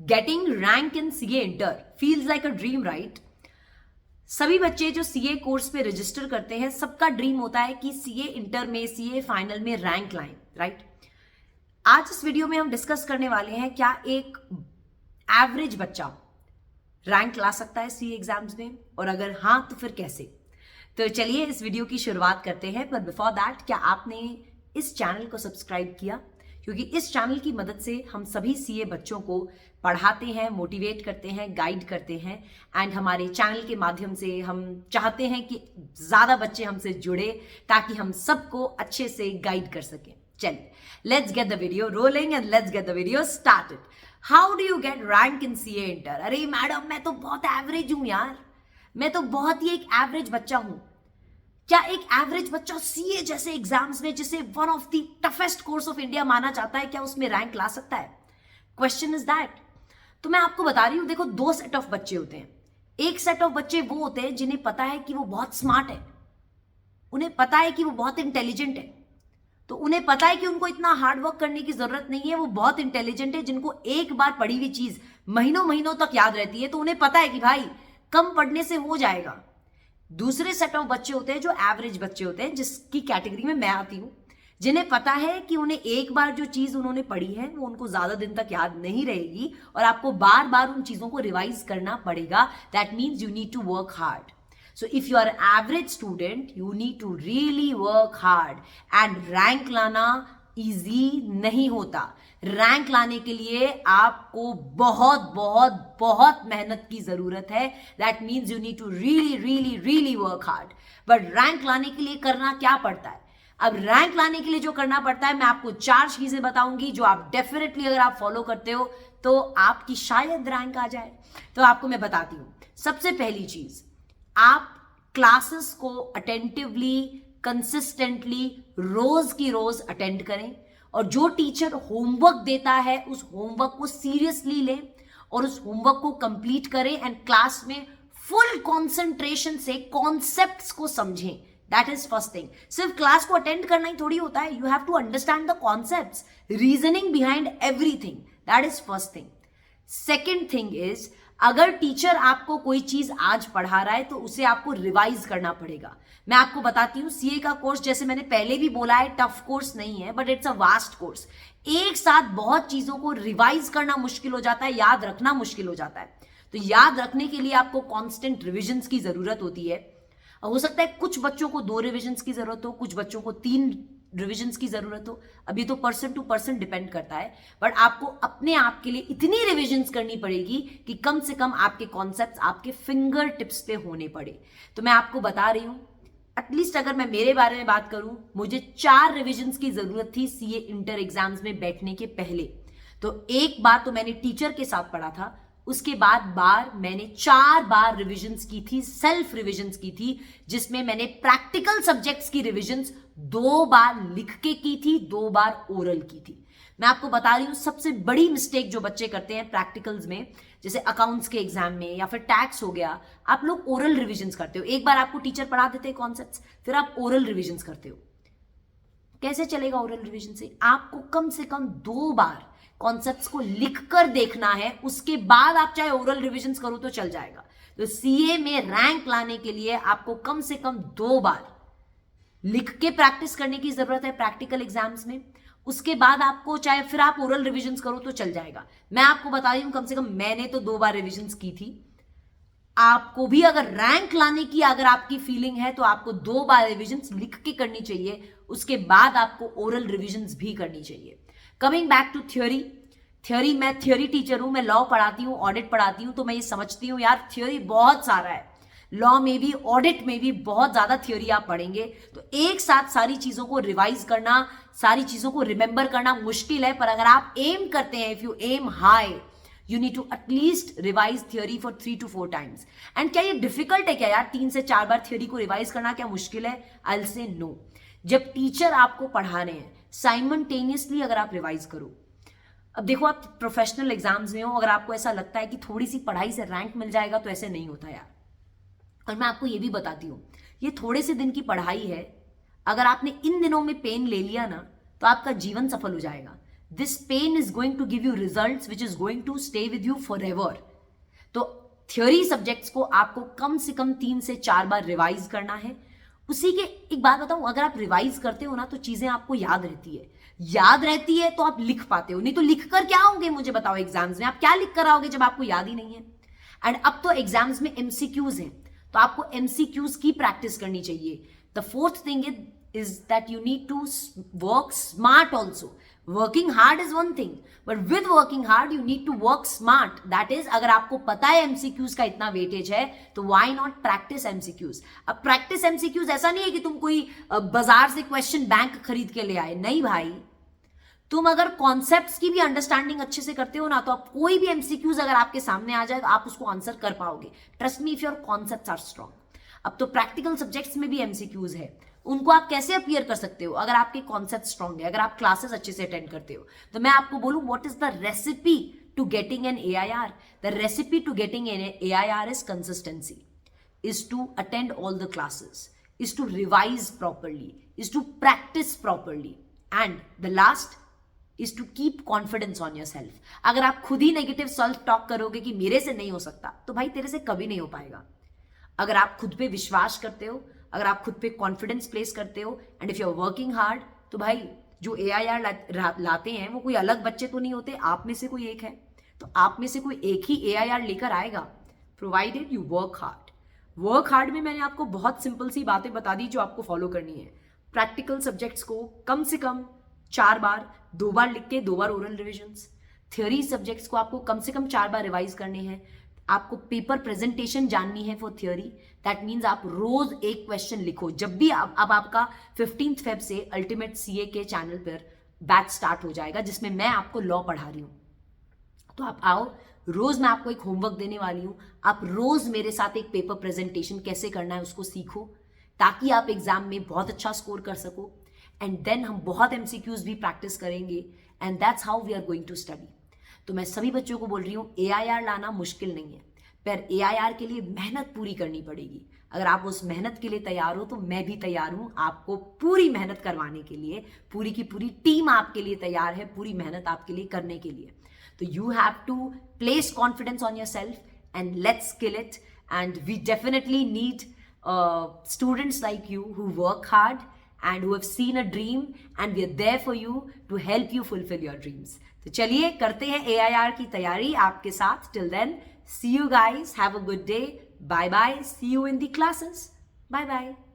Getting rank in CA inter feels like a dream, right? सभी बच्चे जो CA course पे रजिस्टर करते हैं, सबका ड्रीम होता है कि सीए इंटर में, सीए फाइनल में रैंक लाएं, राइट? आज इस वीडियो में हम डिस्कस करने वाले हैं क्या एक एवरेज बच्चा रैंक ला सकता है सीए एग्जाम्स में, और अगर हाँ तो फिर कैसे। तो चलिए इस वीडियो की शुरुआत करते हैं। पर बिफोर दैट, क्या आपने इस चैनल को सब्सक्राइब किया? क्योंकि इस चैनल की मदद से हम सभी सीए बच्चों को पढ़ाते हैं, मोटिवेट करते हैं, गाइड करते हैं, एंड हमारे चैनल के माध्यम से हम चाहते हैं कि ज़्यादा बच्चे हमसे जुड़े ताकि हम सबको अच्छे से गाइड कर सकें। चलिए, let's get the video rolling and let's get the video started. How do you get rank in CA inter? अरे मैडम, मैं तो बहुत एवरेज हूं यार, मैं तो बहुत ही एक एवरेज बच्चा हूं। क्या एक एवरेज बच्चा सीए जैसे एग्जाम्स में, जिसे one of the toughest course of India माना जाता है, क्या उसमें रैंक ला सकता है? Question is that. तो मैं आपको बता रही हूं, देखो, दो सेट ऑफ बच्चे होते हैं। एक सेट ऑफ बच्चे वो होते हैं जिन्हें पता है कि वो बहुत स्मार्ट है, उन्हें पता है कि वो बहुत इंटेलिजेंट है, तो उन्हें पता है कि उनको इतना हार्ड वर्क करने की जरूरत नहीं है, वो बहुत इंटेलिजेंट है, जिनको एक बार पढ़ी हुई चीज महीनों महीनों तक याद रहती है, तो उन्हें पता है कि भाई कम पढ़ने से हो जाएगा। दूसरे सेट ऑफ बच्चे होते हैं जो एवरेज बच्चे होते हैं, जिसकी कैटेगरी में मैं आती हूं, जिन्हें पता है कि उन्हें एक बार जो चीज उन्होंने पढ़ी है वो उनको ज्यादा दिन तक याद नहीं रहेगी और आपको बार बार उन चीजों को रिवाइज करना पड़ेगा। That means you need to work hard. So if you are an average student, you need to really work hard, and rank लाना इजी नहीं होता। रैंक लाने के लिए आपको बहुत बहुत बहुत मेहनत की जरूरत है। That means you need to really really really work hard. But rank लाने के लिए करना क्या पड़ता है? अब रैंक लाने के लिए जो करना पड़ता है, मैं आपको 4 चीजें बताऊंगी जो आप डेफिनेटली अगर आप फॉलो करते हो तो आपकी शायद रैंक आ जाए। तो आपको मैं बताती हूं। सबसे पहली चीज, आप क्लासेस को अटेंटिवली, कंसिस्टेंटली, रोज की रोज अटेंड करें, और जो टीचर होमवर्क देता है उस होमवर्क को सीरियसली लें और उस होमवर्क को कंप्लीट करें, एंड क्लास में फुल कंसंट्रेशन से कॉन्सेप्ट्स को समझें। That is first thing. सिर्फ क्लास को अटेंड करना ही थोड़ी होता है, you have to understand the concepts, reasoning behind everything. That is first thing. Second thing is, अगर टीचर आपको कोई चीज आज पढ़ा रहा है तो उसे आपको रिवाइज करना पड़ेगा। मैं आपको बताती हूं, सीए का कोर्स, जैसे मैंने पहले भी बोला है, टफ कोर्स नहीं है, but it's a vast course. एक साथ बहुत चीजों को रिवाइज करना मुश्किल हो जाता है, याद रखना मुश्किल हो जाता है। तो याद रखने के लिए आपको कांस्टेंट रिविजन्स की जरूरत होती है। हो सकता है कुछ बच्चों को 2 रिविजन्स की जरूरत हो, कुछ बच्चों को 3 रिविजन्स की जरूरत हो। अभी तो पर्सन टू पर्सन डिपेंड करता है, बट आपको अपने आप के लिए इतनी रिविजन्स करनी पड़ेगी कि कम से कम आपके कॉन्सेप्ट्स आपके फिंगर टिप्स पे होने पड़े। तो मैं आपको बता रही हूं, एटलीस्ट अगर मैं मेरे बारे में बात करूं, मुझे 4 रिविजन्स की जरूरत थी सीए इंटर एग्जाम्स में बैठने के पहले। तो एक बार तो मैंने टीचर के साथ पढ़ा था, उसके बाद मैंने 4 बार रिविजन्स की थी, सेल्फ रिविजन्स की थी, जिसमें मैंने प्रैक्टिकल सब्जेक्ट्स की रिविजन्स 2 बार लिख के की थी, 2 बार ओरल की थी। मैं आपको बता रही हूं, सबसे बड़ी मिस्टेक जो बच्चे करते हैं प्रैक्टिकल्स में, जैसे अकाउंट्स के एग्जाम में या फिर टैक्स हो गया, आप लोग ओरल रिविजन्स करते हो। एक बार आपको टीचर पढ़ा देते हैं कॉन्सेप्ट्स, फिर आप ओरल रिविजन्स करते हो। कैसे चलेगा ओरल रिविजन से? आपको कम से कम 2 बार कॉन्सेप्ट्स को लिखकर देखना है, उसके बाद आप चाहे ओरल रिविजन्स करो तो चल जाएगा। तो सीए में रैंक लाने के लिए आपको कम से कम 2 बार लिख के प्रैक्टिस करने की जरूरत है प्रैक्टिकल एग्जाम्स में। उसके बाद आपको चाहे फिर आप ओरल रिविजन्स करो तो चल जाएगा। मैं आपको बता रही हूं, कम से कम मैंने तो 2 बार रिविजन्स की थी। आपको भी अगर रैंक लाने की अगर आपकी फीलिंग है तो आपको 2 बार रिविजन्स लिख के करनी चाहिए, उसके बाद आपको ओरल रिविजन्स भी करनी चाहिए। कमिंग बैक टू थ्योरी, मैं थ्योरी टीचर हूं, मैं लॉ पढ़ाती हूं, ऑडिट पढ़ाती हूं, तो मैं ये समझती हूं यार, थ्योरी बहुत सारा है। लॉ में भी, ऑडिट में भी बहुत ज्यादा थ्योरी आप पढ़ेंगे, तो एक साथ सारी चीजों को रिवाइज करना, सारी चीजों को रिमेंबर करना मुश्किल है। पर अगर आप एम करते हैं, if you aim high, you need to at least revise theory for 3 to 4 times. And क्या ये डिफिकल्ट है क्या यार, 3 से 4 बार थ्योरी को रिवाइज करना क्या मुश्किल है? I will say no. जब टीचर आपको पढ़ा रहे हैं, साइमल्टेनियसली अगर आप रिवाइज करो। अब देखो, आप प्रोफेशनल एग्जाम्स में हो, अगर आपको ऐसा लगता है कि थोड़ी सी पढ़ाई से रैंक मिल जाएगा, तो ऐसे नहीं होता यार। और मैं आपको ये भी बताती हूँ, ये थोड़े से दिन की पढ़ाई है, अगर आपने इन दिनों में पेन ले लिया ना, तो आपका जीवन सफल हो जाएगा। This pain is going to give you results which is going to stay with you forever एवर. तो थ्योरी सब्जेक्ट्स को आपको कम से कम 3 से 4 बार रिवाइज करना है. उसी के एक बात बताऊं, अगर आप रिवाइज करते हो ना तो चीजें आपको याद रहती है तो आप लिख पाते हो. नहीं तो लिख कर क्या आओगे मुझे बताओ एग्जाम्स में, आप क्या लिख कर आओगे जब आपको याद ही नहीं है. एंड अब तो एग्जाम्स में एमसीक्यूज हैं, तो आपको एमसीक्यूज की प्रैक्टिस करनी चाहिए. The fourth thing is that you need to work smart also. Working hard is one thing, but with working hard you need to work smart. That is, अगर आपको पता है MCQs का इतना वेटेज है तो why not practice MCQs. अब practice MCQs ऐसा नहीं है कि तुम कोई बाजार से क्वेश्चन बैंक खरीद के ले आए, नहीं भाई. तुम अगर कॉन्सेप्ट्स की भी अंडरस्टैंडिंग अच्छे से करते हो ना तो आप कोई भी MCQs अगर आपके सामने आ जाए तो आप उसको आंसर कर पाओगे. Trust me, if your concepts are strong. अब तो प्रैक्टिकल सब्जेक्ट्स में भी MCQs है, उनको आप कैसे अपीयर कर सकते हो अगर आपके कॉन्सेप्ट स्ट्रॉन्ग है, अगर आप क्लासेस अच्छे से अटेंड करते हो. तो मैं आपको बोलूं, what is the recipe to getting an AIR? The recipe to getting an AIR is consistency, is to attend all the classes, is to revise properly, is to practice properly, and the last is to keep confidence on yourself. अगर आप खुद ही negative self talk करोगे कि मेरे से नहीं हो सकता, तो भाई तेरे से कभी नहीं हो पाएगा. अगर आप खुद पे विश्वास करते हो, अगर आप खुद पे कॉन्फिडेंस प्लेस करते हो, and if you are working hard, तो भाई जो AIR लाते हैं वो कोई अलग बच्चे तो नहीं होते, आप में से कोई एक है. तो आप में से कोई एक ही AIR लेकर आएगा, provided you work hard. Work hard में मैंने आपको बहुत सिंपल सी बातें बता दी जो आपको फॉलो करनी है. प्रैक्टिकल सब्जेक्ट्स को कम से कम 4 बार, 2 बार लिख के 2 बार ओरल रिविजन्स. थ्योरी सब्जेक्ट्स को आपको कम से कम 4 बार रिवाइज करने हैं. आपको पेपर प्रेजेंटेशन जाननी है फॉर थ्योरी. दैट मीन्स आप रोज एक क्वेश्चन लिखो. जब भी अब आपका 15 फेब से अल्टीमेट CA के चैनल पर बैच स्टार्ट हो जाएगा जिसमें मैं आपको लॉ पढ़ा रही हूँ. तो आप आओ, रोज मैं आपको एक होमवर्क देने वाली हूँ. आप रोज मेरे साथ एक पेपर प्रेजेंटेशन कैसे करना है उसको सीखो, ताकि आप एग्जाम में बहुत अच्छा स्कोर कर सको. एंड देन हम बहुत MCQs भी प्रैक्टिस करेंगे, and that's how we are going to study. तो मैं सभी बच्चों को बोल रही हूँ, AIR लाना मुश्किल नहीं है, पर AIR के लिए मेहनत पूरी करनी पड़ेगी. अगर आप उस मेहनत के लिए तैयार हो तो मैं भी तैयार हूं आपको पूरी मेहनत करवाने के लिए. पूरी की पूरी टीम आपके लिए तैयार है पूरी मेहनत आपके लिए करने के लिए. तो you have to place confidence on yourself and let's kill it. And we definitely need students like you who work hard and who have seen a dream, and we are there for you to help you fulfill your dreams. तो चलिए करते हैं AIR की तैयारी आपके साथ. Till then, see you guys. Have a good day. Bye bye. See you in the classes. Bye bye.